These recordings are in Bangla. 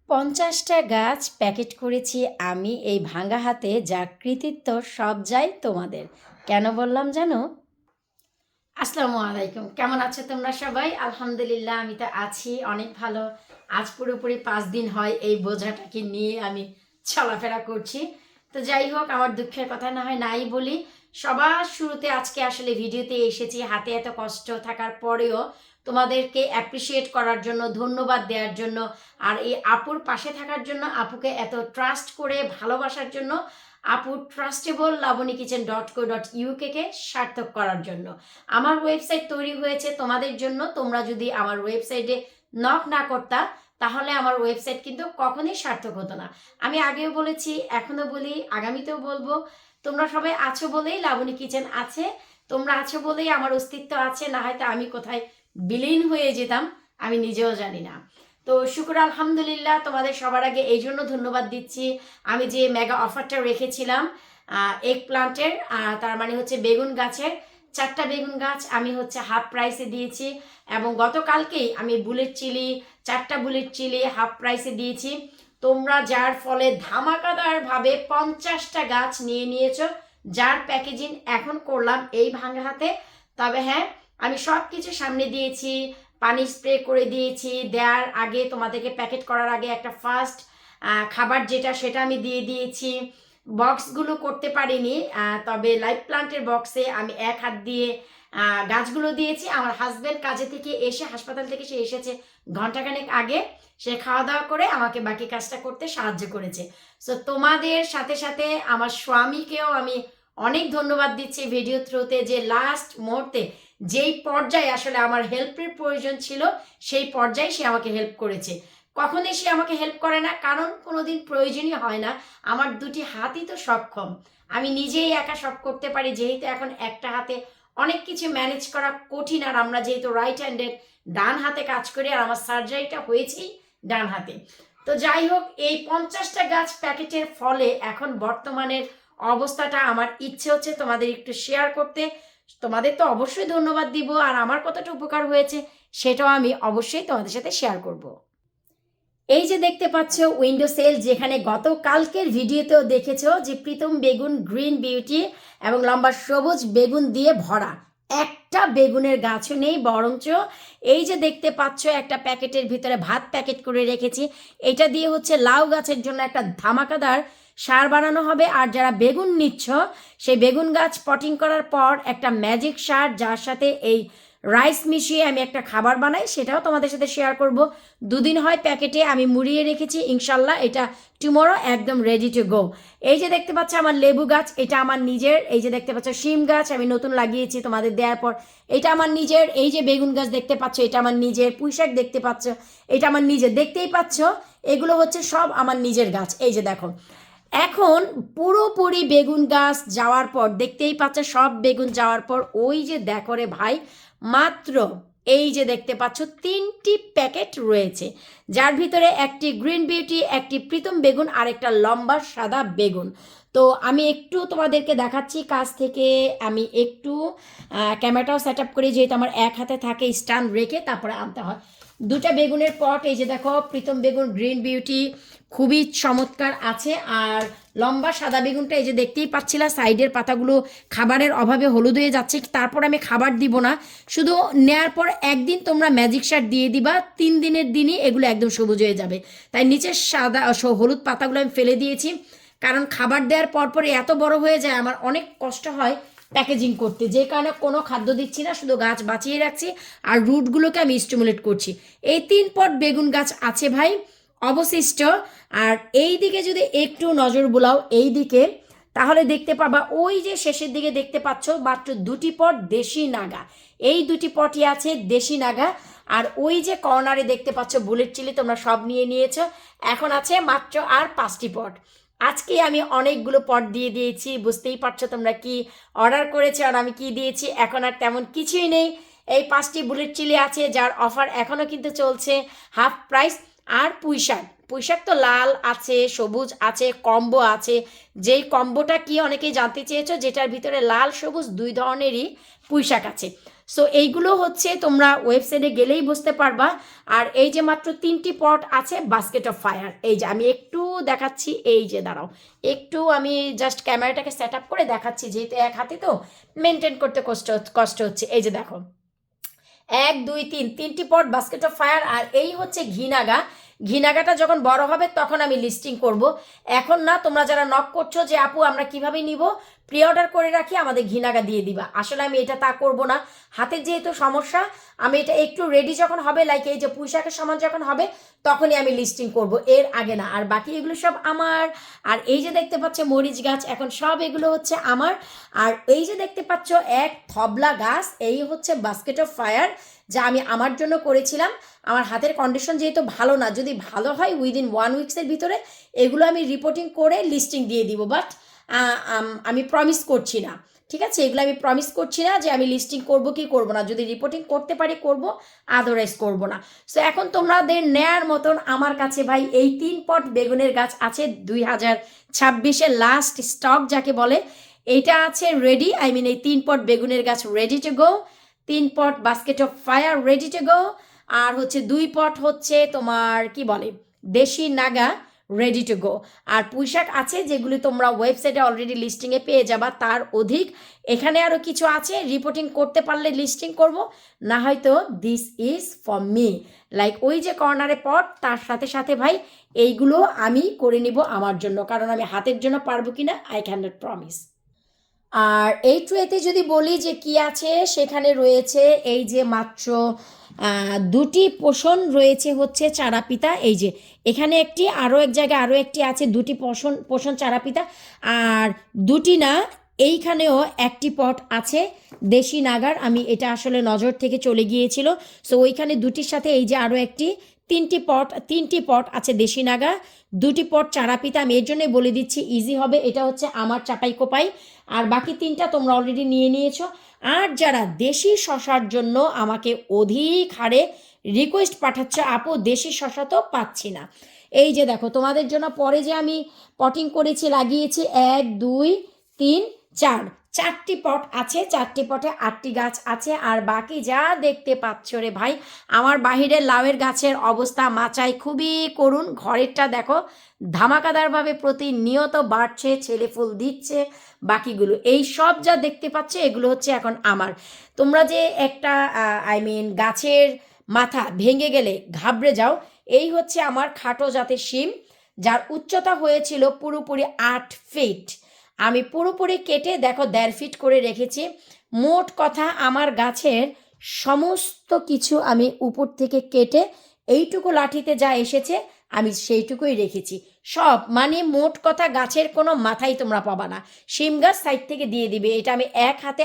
50টা গাছ প্যাকেট করেছি আমি এই ভাঙা হাতে, যার কৃতিত্ব সব যায় তোমাদের। কেন বললাম জানো? আসসালামু আলাইকুম, কেমন আছো তোমরা সবাই? আলহামদুলিল্লাহ, আমি তো আছি অনেক ভালো। আজ পুরোপুরি 5 দিন হয় এই বোঝাটাকে নিয়ে আমি চলাফেরা করছি। তো যাই হোক, আমার দুঃখের কথা না হয় নাই বলি। সবার শুরুতে আজকে আসলে ভিডিওতে এসেছি হাতে এত কষ্ট থাকার পরেও তোমাদেরকে অ্যাপ্রিসিয়েট করার জন্য, ধন্যবাদ দেওয়ার জন্য, আর এই আপুর পাশে থাকার জন্য, আপুকে এত ট্রাস্ট করে ভালোবাসার জন্য, আপু ট্রাস্টেবল lavanyakitchen.co.uk কে সার্থক করার জন্য। আমার ওয়েবসাইট তৈরি হয়েছে তোমাদের জন্য। তোমরা যদি আমার ওয়েবসাইটে নক না করতা তাহলে আমার ওয়েবসাইট কিন্তু কখনোই সার্থক হতো না। আমি আগেও বলেছি, এখনো বলি, আগামীতেও বলবো, তোমরা সবাই আছো বলেই লাবণী কিচেন আছে। তোমরা আছো বলেই আমার অস্তিত্ব আছে, না হয়তো আমি কোথায় বিলীন হয়ে যেতাম আমি নিজেও জানি না। তো শুকর আলহামদুলিল্লাহ, তোমাদের সবার আগে এই জন্য ধন্যবাদ দিচ্ছি। আমি যে মেগা অফারটা রেখেছিলাম এগ প্লান্টের, তার মানে হচ্ছে বেগুন গাছের 4টা বেগুন গাছ আমি হচ্ছে হাফ প্রাইসে দিয়েছি। এবং গতকালকেই আমি বুলেট চিলি 4টা বুলেট চিলি হাফ প্রাইসে দিয়েছি। তোমরা যার ফলে ধামাকাদারভাবে 50টা গাছ নিয়ে নিয়েছো, যার প্যাকেজিং এখন করলাম এই ভাঙা হাতে। তবে হ্যাঁ, আমি সব কিছু সামনে দিয়েছি, পানি স্প্রে করে দিয়েছি। দেওয়ার আগে তোমাদেরকে প্যাকেট করার আগে একটা ফার্স্ট খাবার যেটা সেটা আমি দিয়ে দিয়েছি। বক্সগুলো করতে পারিনি, তবে লাইভ প্লান্টের বক্সে আমি এক হাত দিয়ে গাছগুলো দিয়েছি। আমার হাজব্যান্ড কাজে থেকে এসে, হাসপাতাল থেকে সে এসেছে ঘন্টাখানেক আগে, সে খাওয়া দাওয়া করে আমাকে বাকি কাজটা করতে সাহায্য করেছে। সো তোমাদের সাথে সাথে আমার স্বামীকেও আমি অনেক ধন্যবাদ দিচ্ছি ভিডিও থ্রুতে, যে লাস্ট মুহূর্তে যেই পর্যায়ে আসলে আমার হেল্পের প্রয়োজন ছিল সেই পর্যায়ে সে আমাকে হেল্প করেছে। কখনোই সে আমাকে হেল্প করে না, কারণ কোনোদিন প্রয়োজনই হয় না। আমার দুটি হাতই তো সক্ষম, আমি নিজেই একা সব করতে পারি। যেহেতু এখন একটা হাতে অনেক কিছু ম্যানেজ করা কঠিন, আর আমরা যেহেতু রাইট হ্যান্ডেড, ডান হাতে কাজ করি, আর আমার সার্জারিটা হয়েছেই ডান হাতে। তো যাই হোক, এই 50টা গাছ প্যাকেটের ফলে এখন বর্তমানের অবস্থাটা আমার ইচ্ছে হচ্ছে তোমাদের একটু শেয়ার করতে। তোমাদের তো অবশ্যই ধন্যবাদ দিব, আর আমার কতটা উপকার হয়েছে সেটাও আমি অবশ্যই তোমাদের সাথে শেয়ার করব। এই যে দেখতে পাচ্ছ উইন্ডো সেল, যেখানে গতকালকের ভিডিওতেও দেখেছো যে প্রীতম বেগুন, গ্রিন বিউটি এবং লম্বা সবুজ বেগুন দিয়ে ভরা, একটা বেগুনের গাছও নেই। বরঞ্চ এই যে দেখতে পাচ্ছ একটা প্যাকেটের ভিতরে ভাত প্যাকেট করে রেখেছি, এটা দিয়ে হচ্ছে লাউ গাছের জন্য একটা ধামাকাদার সার বানানো হবে। আর যারা বেগুন নিচ্ছ, সেই বেগুন গাছ পটিং করার পর একটা ম্যাজিক সার, যার সাথে এই রাইস মিশিয়ে আমি একটা খাবার বানাই, সেটাও তোমাদের সাথে শেয়ার করব। 2 দিন হয় প্যাকেটে আমি মুড়িয়ে রেখেছি, ইনশাল্লাহ এটা টুমরো একদম রেডি টু গো। এই যে দেখতে পাচ্ছ আমার লেবু গাছ, এটা আমার নিজের। এই যে দেখতে পাচ্ছ শিম গাছ আমি নতুন লাগিয়েছি তোমাদের দেওয়ার পর, এটা আমার নিজের। এই যে বেগুন গাছ দেখতে পাচ্ছ, এটা আমার নিজের। পুঁইশাক দেখতে পাচ্ছ, এটা আমার নিজের। দেখতেই পাচ্ছ এগুলো হচ্ছে সব আমার নিজের গাছ। এই যে দেখো, এখন পুরোপুরি বেগুন গাছ যাওয়ার পর, দেখতেই পাচ্ছ সব বেগুন যাওয়ার পর, ওই যে দেখো রে ভাই, মাত্র এই যে দেখতে পাচ্ছ 3টি প্যাকেট রয়েছে, যার ভিতরে একটি গ্রিন বিউটি, একটি প্রীতম বেগুন, আর একটা লম্বা সাদা বেগুন। তো আমি একটু তোমাদেরকে দেখাচ্ছি কাছ থেকে। আমি একটু ক্যামেরাটাও সেট আপ করি, যেহেতু আমার এক হাতে থাকে, স্ট্যান্ড রেখে তারপরে আনতে হয়। 2টা বেগুনের পট, এই যে দেখো প্রীতম বেগুন, গ্রিন বিউটি খুবই চমৎকার আছে। আর লম্বা সাদা বেগুনটা এই যে দেখতেই পাচ্ছিলা, সাইডের পাতাগুলো খাবারের অভাবে হলুদ হয়ে যাচ্ছে। তারপর আমি খাবার দিব না, শুধু নেয়ার পর একদিন তোমরা ম্যাজিক সার দিয়ে দিবা, 3 দিনের দিনই এগুলো একদম সবুজ হয়ে যাবে। তাই নিচের সাদা হলুদ পাতাগুলো আমি ফেলে দিয়েছি, কারণ খাবার দেওয়ার পরপরই এত বড় হয়ে যায়, আমার অনেক কষ্ট হয় প্যাকেজিং করতে, যে কারণে কোনো খাদ্য দিচ্ছি না, শুধু গাছ বাঁচিয়ে রাখছি আর রুটগুলোকে আমি স্টিমুলেট করছি। এই 3 পট বেগুন গাছ আছে ভাই অবশিষ্ট। আর এই দিকে যদি একটু নজর বুলাও এই দিকে, তাহলে দেখতে পাবা ওই যে শেষের দিকে দেখতে পাচ্ছ মাত্র 2টি পট দেশি নাগা। এই 2টি পটই আছে দেশি নাগা। আর ওই যে কর্নারে দেখতে পাচ্ছ বুলেট চিলি, তোমরা সব নিয়ে নিয়েছো, এখন আছে মাত্র আর 5টি পট। আজকে আমি অনেকগুলো পট দিয়ে দিয়েছি, বুঝতেই পারছো তোমরা কি অর্ডার করেছো আর আমি কি দিয়েছি। এখন আর তেমন কিছুই নেই, এই 5টি বুলেট চিলি আছে, যার অফার এখনও কিন্তু চলছে হাফ প্রাইস। আর পুঁইশাক, পুঁইশাক তো লাল আছে, সবুজ আছে, কম্বো আছে। যেই কম্বোটা কি অনেকেই জানতে চেয়েছো, যেটার ভিতরে লাল সবুজ 2 ধরনেরই পুঁইশাক আছে। সো এইগুলো হচ্ছে তোমরা ওয়েবসাইটে গেলেই বুঝতে পারবা। আর এই যে মাত্র 3টি পট আছে বাস্কেট অফ ফায়ার। এই যে আমি একটু দেখাচ্ছি, এই যে দাঁড়াও, একটু আমি জাস্ট ক্যামেরাটাকে সেট আপ করে দেখাচ্ছি, যেহেতু এক হাতে তো মেনটেন করতে কষ্ট হচ্ছে। এই যে দেখো, 1 2 3, 3টি পট বাস্কেট অফ ফায়ার। আর এই হচ্ছে ঘিনাগা। ঘিনাগাটা যখন বড় হবে তখন আমি লিস্টিং করব, এখন না। তোমরা যারা নক করছো যে আপু আমরা কিভাবে নিব, প্রি অর্ডার করে রাখি, আমাদের ঘিনাগা দিয়ে দিবা, আসলে আমি এটা তা করব না। হাতের যেহেতু সমস্যা, আমি এটা একটু রেডি যখন হবে, লাইক এই যে পুঁইশাকের সমান যখন হবে, তখনই আমি লিস্টিং করব, এর আগে না। আর বাকি এগুলো সব আমার। আর এই যে দেখতে পাচ্ছ মরিচ গাছ, এখন সব এগুলো হচ্ছে আমার। আর এই যে দেখতে পাচ্ছ এক থবলা গাছ, এই হচ্ছে বাস্কেট অফ ফায়ার, যা আমি আমার জন্য করেছিলাম। আমার হাতের কন্ডিশন যেহেতু ভালো না, যদি ভালো হয় উইদিন 1 উইক্সের ভিতরে এগুলো আমি রিপোর্টিং করে লিস্টিং দিয়ে দিব। বাট আমি প্রমিস করছি না, ঠিক আছে? এগুলো আমি প্রমিস করছি না যে আমি লিস্টিং করব কি করব না। যদি রিপোর্টিং করতে পারি করব, আদারওয়াইজ করব না। সো এখন তোমাদের নেয়ার মতন আমার কাছে ভাই এই 3 পট বেগুনের গাছ আছে, 2026-এর লাস্ট স্টক যাকে বলে, এইটা আছে রেডি। আই মিন এই 3 পট বেগুনের গাছ ready to go, 3 pot basket of fire ready to go, আর হচ্ছে 2 পট হচ্ছে তোমার কি বলে দেশি নাগা রেডি টু গো। আর পুঁইশাক আছে যেগুলি তোমরা ওয়েবসাইটে অলরেডি লিস্টিংয়ে পেয়ে যাবা, তার অধিক এখানে আরও কিছু আছে। রিপোর্টিং করতে পারলে লিস্টিং করব, না হয়তো this is for me. Like ওই যে কর্নারে পট, তার সাথে সাথে ভাই এইগুলো আমি করে নিব আমার জন্য, কারণ আমি হাতের জন্য পারবো কিনা আই ক্যান নট প্রমিস। আর এই ট্রেতে যদি বলি যে কি আছে, সেখানে রয়েছে এই যে মাত্র 2টি পোষণ রয়েছে হচ্ছে চারা পিতা। এই যে এখানে একটি, আরও এক জায়গায় আরও একটি আছে, 2টি পোষণ চারা পিতা। আর 2টি না, এইখানেও একটি পট আছে দেশি নাগার। আমি এটা আসলে নজর থেকে চলে গিয়েছিল, সো ওইখানে 2টির সাথে এই যে আরও একটি, 3টি পট আছে দেশি নাগা, 2টি পট চারা পিতা। আমি এর জন্যই বলে দিচ্ছি, ইজি হবে। এটা হচ্ছে আমার চাপাই কোপাই, আর বাকি 3টা তোমরা অলরেডি নিয়ে নিয়েছো। আর যারা দেশি শশার জন্য আমাকে অধিক হারে রিকোয়েস্ট পাঠাচ্ছ, আপু দেশি শশা তো পাচ্ছি না, এই যে দেখো তোমাদের জন্য পরে যে আমি পটিং করেছি, লাগিয়েছি 1 2 3 4, 4টি পট আছে, 4টি পটে 8টি গাছ আছে। আর বাকি যা দেখতে পাচ্ছ রে ভাই, আমার বাহিরের লাউয়ের গাছের অবস্থা মাচাই খুবই করুণ। ঘরেরটা দেখো ধামাকাদারভাবে প্রতিনিয়ত বাড়ছে, ছেলে ফুল দিচ্ছে। বাকিগুলো এই সব যা দেখতে পাচ্ছ এগুলো হচ্ছে এখন আমার। তোমরা যে একটা আই মিন গাছের মাথা ভেঙে গেলে ঘাবড়ে যাও, এই হচ্ছে আমার খাটো জাতের শিম, যার উচ্চতা হয়েছিল পুরোপুরি 8 ফিট। আমি পুরোপুরি কেটে দেখো 1.5 ফিট করে রেখেছি। মোট কথা আমার গাছের সমস্ত কিছু আমি উপর থেকে কেটে এইটুকু লাঠিতে যা এসেছে আমি সেইটুকুই রেখেছি সব। মানে মোট কথা গাছের কোনো মাথাই তোমরা পাবা না, শিম গাছ সাইড থেকে দিয়ে দিবে। এটা আমি এক হাতে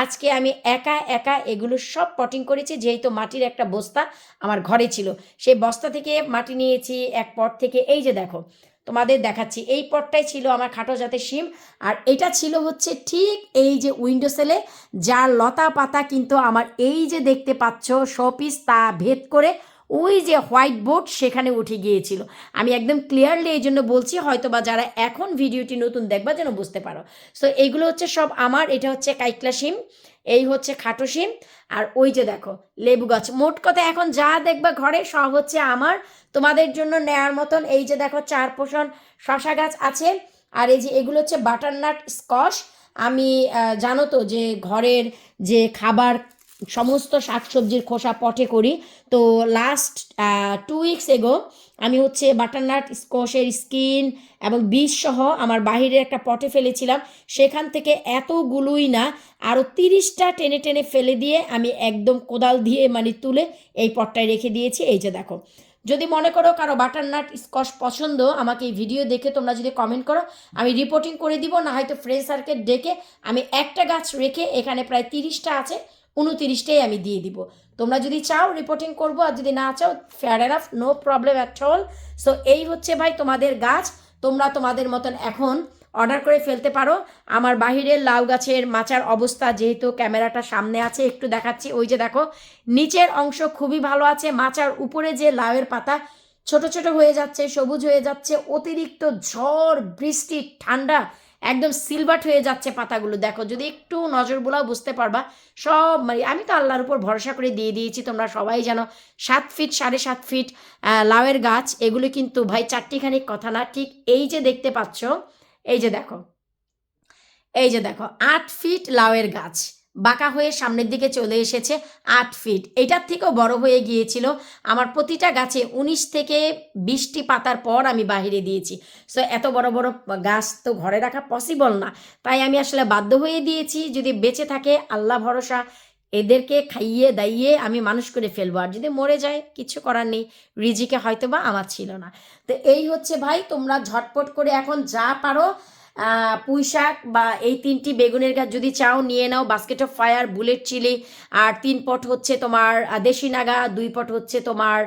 আজকে আমি একা এগুলো সব পটিং করেছি, যেহেতু মাটির একটা বস্তা আমার ঘরে ছিল, সেই বস্তা থেকে মাটি নিয়েছি এক পট থেকে। এই যে দেখো তোমাদের দেখাচ্ছি, এই পটটাই ছিল আমার খাটো জাতের শিম। আর এটা ছিল হচ্ছে ঠিক এই যে উইন্ডো সেলে, যার লতা পাতা কিন্তু আমার এই যে দেখতে পাচ্ছ শোপিস, তা ভেদ করে ওই যে হোয়াইট বোর্ড সেখানে উঠে গিয়েছিল। আমি একদম ক্লিয়ারলি এই জন্য বলছি, হয়তো বা যারা এখন ভিডিওটি নতুন দেখবা যেন বুঝতে পারো। সো এইগুলো হচ্ছে সব আমার। এটা হচ্ছে কাইকলা শিম, এই হচ্ছে খাটো শিম, আর ওই যে দেখো লেবু গাছ। মোট কথা এখন যা দেখবা ঘরে সব হচ্ছে আমার, তোমাদের জন্য নেয়ার মতন। এই যে দেখো 4 পোষণ শশা গাছ আছে। আর এই যে এগুলো হচ্ছে বাটারনাট স্কোয়াশ। আমি জানো তো যে ঘরের যে খাবার সমস্ত শাকসবজির খোসা পটে করি, তো লাস্ট 2 উইকস এগো আমি হচ্ছে বাটারনাট স্কোয়াশের স্কিন এবং বীজ সহ আমার বাহিরের একটা পটে ফেলেছিলাম। সেখান থেকে এতগুলোই না, আরও 30টা টেনে টেনে ফেলে দিয়ে আমি একদম কোদাল দিয়ে মানে তুলে এই পটটায় রেখে দিয়েছি। এই যে দেখো, যদি মনে করো কারো বাটারনাট স্কোয়াশ পছন্দ, আমাকে এই ভিডিও দেখে তোমরা যদি কমেন্ট করো, আমি রিপোর্টিং করে দিব, না হয়তো ফ্রেন্ড সার্কেল ডেকে আমি একটা গাছ রেখে, এখানে প্রায় 30টা আছে, 29টাই আমি দিয়ে দিব। তোমরা যদি চাও রিপোর্টিং করবো, আর যদি না চাও fair enough, no problem at all. So এই হচ্ছে ভাই তোমাদের গাছ, তোমরা তোমাদের মতন এখন অর্ডার করে ফেলতে পারো। আমার বাহিরের লাউ গাছের মাচার অবস্থা, যেহেতু ক্যামেরাটা সামনে আছে একটু দেখাচ্ছি, ওই যে দেখো নিচের অংশ খুবই ভালো আছে। মাচার উপরে যে লাউয়ের পাতা ছোট ছোট হয়ে যাচ্ছে, সবুজ হয়ে যাচ্ছে, অতিরিক্ত ঝড় বৃষ্টি ঠান্ডা একদম সিলভার হয়ে যাচ্ছে পাতাগুলো। দেখো যদি একটু নজর বোলাও বুঝতে পারবা সব, মানে আমি তো আল্লাহর উপর ভরসা করে দিয়ে দিয়েছি। তোমরা সবাই জানো 7 ফিট 7.5 ফিট লাউয়ের গাছ, এগুলো কিন্তু ভাই চারটিখানি কথা না। ঠিক এই যে দেখতে পাচ্ছ, এই যে দেখো, এই যে দেখো 8 ফিট লাউয়ের গাছ বাঁকা হয়ে সামনের দিকে চলে এসেছে। 8 ফিট, এটার থেকেও বড় হয়ে গিয়েছিল। আমার প্রতিটা গাছে 19 থেকে 20টি পাতার পর আমি বাহিরে দিয়েছি। সো এত বড় বড় গাছ তো ঘরে রাখা পসিবল না, তাই আমি আসলে বাধ্য হয়ে দিয়েছি। যদি বেঁচে থাকে আল্লাহ ভরসা, এদেরকে খাইয়ে দাইয়ে আমি মানুষ করে ফেলবো, আর যদি মরে যায় কিছু করার নেই, রিজিকে হয়তো বা আমার ছিল না। তো এই হচ্ছে ভাই, তোমরা ঝটপট করে এখন যা পারো পুঁই শাক বা এই 3টি বেগুনের গাছ যদি চাও নিয়ে নাও। Basket of fire, bullet chilli, আর 3 পট হচ্ছে তোমার দেশি নাগা, 2 পট হচ্ছে তোমার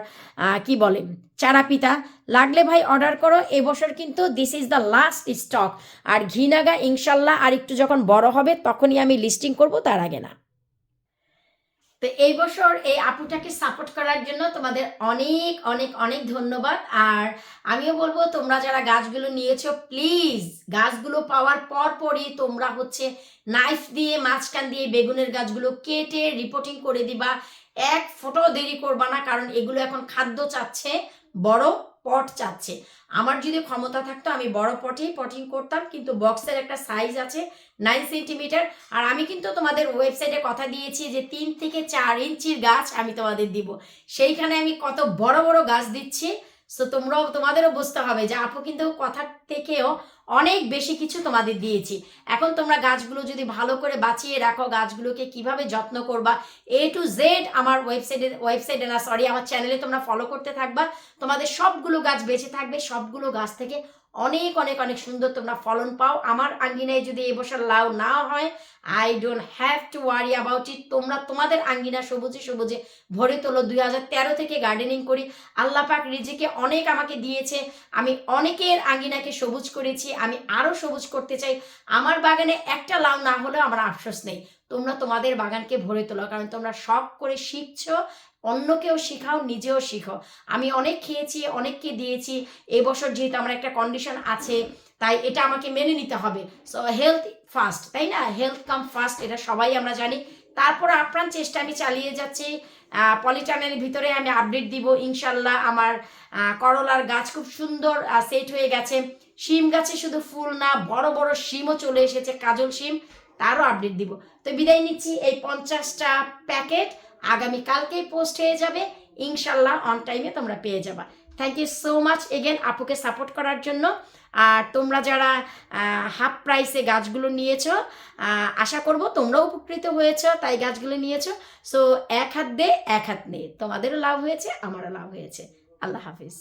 কি বলে চারা পিতা। লাগলে ভাই অর্ডার করো, এবছর কিন্তু this is the last stock. আর ঘি নাগা ইনশাল্লাহ আর একটু যখন বড় হবে তখনই আমি লিস্টিং করব, তার আগে না। তো এই বছর এই আপুটাকে সাপোর্ট করার জন্য তোমাদের অনেক অনেক অনেক ধন্যবাদ। আর আমিও বলবো তোমরা যারা গাছগুলো নিয়েছো, প্লিজ গাছগুলো পাওয়ার পরই তোমরা হচ্ছে নাইফ দিয়ে মাঝখান দিয়ে বেগুনের গাছগুলো কেটে রিপোর্টিং করে দিবা। এক ফোঁটাও দেরি করবা না, কারণ এগুলো এখন খাদ্য চাচ্ছে, বড় পট চাচ্ছে। আমার যদি ক্ষমতা থাকতো আমি বড় পটেই পটিং করতাম, কিন্তু বক্সের একটা সাইজ আছে 9 সেন্টিমিটার। আর আমি কিন্তু তোমাদের ওয়েবসাইটে কথা দিয়েছি যে 3 থেকে 4 ইঞ্চির গাছ আমি তোমাদের দিব, সেইখানে আমি কত বড় বড় গাছ দিচ্ছি। সো তোমাদেরও বুঝতে হবে যে আপু কিন্তু কথার থেকেও অনেক বেশি কিছু তোমাদের দিয়েছি। এখন তোমরা গাছগুলো যদি ভালো করে বাঁচিয়ে রাখো, গাছগুলোকে কিভাবে যত্ন করবা A to Z আমার ওয়েবসাইটে না সরি আমার চ্যানেলে তোমরা ফলো করতে থাকবা, তোমাদের সবগুলো গাছ বেঁচে থাকবে, সবগুলো গাছ থেকে অনেক অনেক অনেক সুন্দর তোমরা ফলন পাও। আমার আঙ্গিনায় যদি এবছর লাউ না হয়, I don't have to worry about it. তোমরা তোমাদের আঙ্গিনা সবুজে সবুজে ভরে তোলো। 2013 থেকে গার্ডেনিং করি, আল্লাহ পাক রিজিকে অনেক আমাকে দিয়েছে, আমি অনেকের আঙ্গিনাকে সবুজ করেছি, আমি আরও সবুজ করতে চাই। আমার বাগানে একটা লাউ না হলেও আমার আফসোস নেই। তোমরা তোমাদের বাগানকে ভরে তোলো, কারণ তোমরা শখ করে শিখছো, অন্যকেও শিখাও, নিজেও শিখো। আমি অনেক খেয়েছি, অনেককে দিয়েছি। এবছর যেহেতু আমার একটা কন্ডিশন আছে, তাই এটা আমাকে মেনে নিতে হবে। সো হেলথ ফার্স্ট, তাই না? হেলথ কাম ফার্স্ট, এটা সবাই আমরা জানি। তারপর আপ্রাণ চেষ্টা আমি চালিয়ে যাচ্ছি। পলিটানের ভিতরে আমি আপডেট দিব ইনশাল্লাহ। আমার করলার গাছ খুব সুন্দর সেট হয়ে গেছে। শিম গাছে শুধু ফুল না, বড় বড় শিমও চলে এসেছে, কাজল শিম, তারও আপডেট দিব। তো বিদায় নিচ্ছি। এই 50টা প্যাকেট আগামীকালকেই পোস্ট হয়ে যাবে ইনশাল্লাহ, অন টাইমে তোমরা পেয়ে যাবা। Thank you so much again আপুকে সাপোর্ট করার জন্য। আর তোমরা যারা হাফ প্রাইসে গাছগুলো নিয়েছো, আশা করব তোমরাও উপকৃত হয়েছো, তাই গাছগুলো নিয়েছো। সো এক হাত দে এক হাত নে, তোমাদেরও লাভ হয়েছে, আমারও লাভ হয়েছে। আল্লাহ হাফিজ।